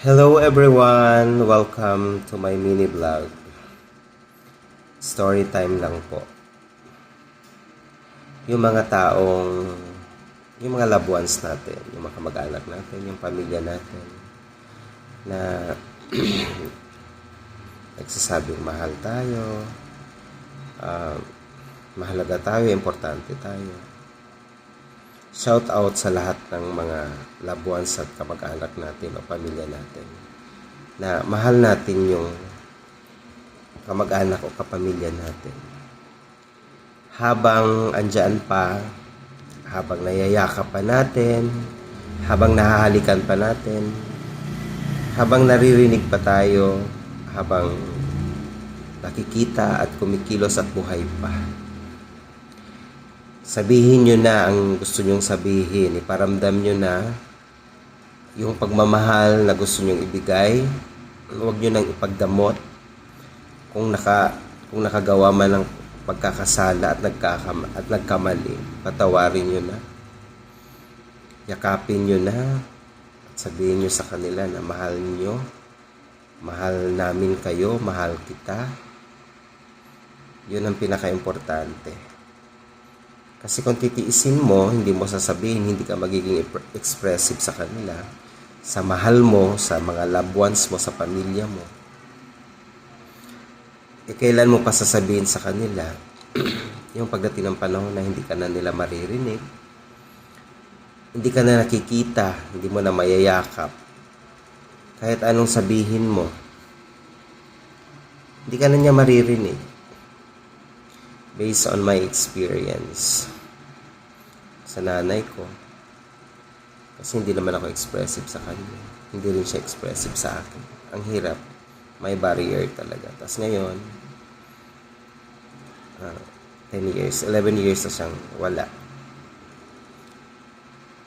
Hello everyone! Welcome to my mini vlog. Story time lang po. Yung mga taong, yung mga loved ones natin, yung mga kamag-anak natin, yung pamilya natin, na nagsasabing mahal tayo, mahalaga tayo, importante tayo. Shout out sa lahat ng mga loved ones at kamag-anak natin o pamilya natin na mahal natin yung kamag-anak o kapamilya natin. Habang andyan pa, habang nayayakap pa natin, habang nahahalikan pa natin, habang naririnig pa tayo, habang nakikita at kumikilos at buhay pa. Sabihin nyo na ang gusto nyong sabihin. Iparamdam nyo na yung pagmamahal na gusto nyong ibigay. Huwag nyo nang ipagdamot. Kung nakagawa man ng pagkakasala at nagkamali, patawarin nyo na. Yakapin nyo na. At sabihin nyo sa kanila na mahal nyo. Mahal namin kayo. Mahal kita. Yun ang pinaka-importante. Kasi kung titiisin mo, hindi mo sasabihin, hindi ka magiging expressive sa kanila, sa mahal mo, sa mga loved ones mo, sa pamilya mo. Kailan mo pa sasabihin sa kanila, yung pagdating ng panahon na hindi ka na nila maririnig, hindi ka na nakikita, hindi mo na mayayakap, kahit anong sabihin mo, hindi ka na niya maririnig. Based on my experience sa nanay ko, kasi hindi naman ako expressive sa kanya, hindi rin siya expressive sa akin. Ang hirap, may barrier talaga. Tapos ngayon 11 years na siyang wala.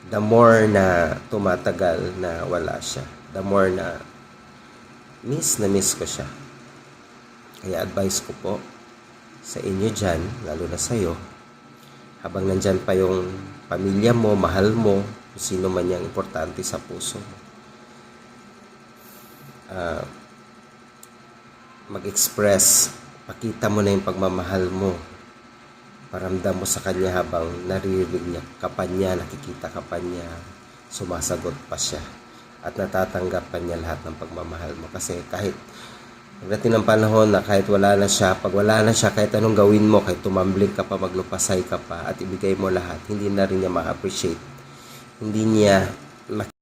The more na tumatagal na wala siya, the more na miss ko siya. Kaya advice ko po sa inyo dyan, lalo na sa'yo, habang nandyan pa yung pamilya mo, mahal mo, kung sino man yung importante sa puso mo, mag-express, pakita mo na yung pagmamahal mo, paramdam mo sa kanya habang naririnig niya ka pa niya, nakikita ka pa niya, sumasagot pa siya, at natatanggap pa niya lahat ng pagmamahal mo. Kasi kahit pagdating ng panahon na kahit wala na siya, pag wala na siya, kahit anong gawin mo, kahit tumambling ka pa, maglupasay ka pa, at ibigay mo lahat, hindi na rin niya ma-appreciate. Hindi niya